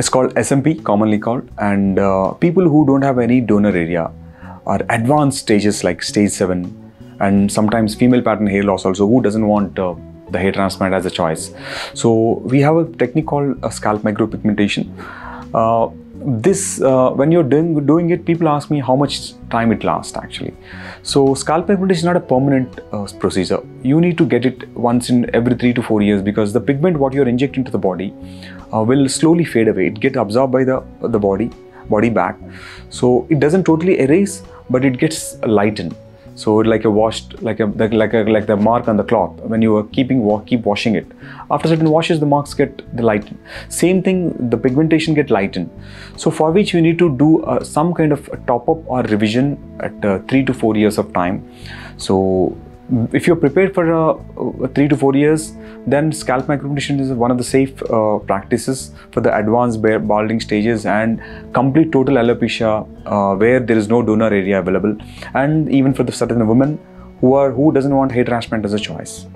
It's called SMP, commonly called, and people who don't have any donor area or advanced stages like stage 7, and sometimes female pattern hair loss also, who doesn't want the hair transplant as a choice. So we have a technique called scalp micropigmentation. When you're doing it, people ask me how much time it lasts actually. So scalp micropigmentation is not a permanent procedure. You need to get it once in every 3 to 4 years, because the pigment what you're injecting into the body will slowly fade away. It gets absorbed by the body back. So it doesn't totally erase, but it gets lightened. So like a washed, like the mark on the cloth, when you are keep washing it, after certain washes the marks get lightened. Same thing, the pigmentation get lightened. So for which you need to do some kind of a top up or revision at 3 to 4 years of time. So if you're prepared for 3 to 4 years, then scalp micropigmentation is one of the safe practices for the advanced balding stages and complete total alopecia where there is no donor area available, and even for the certain women who doesn't want hair transplant as a choice.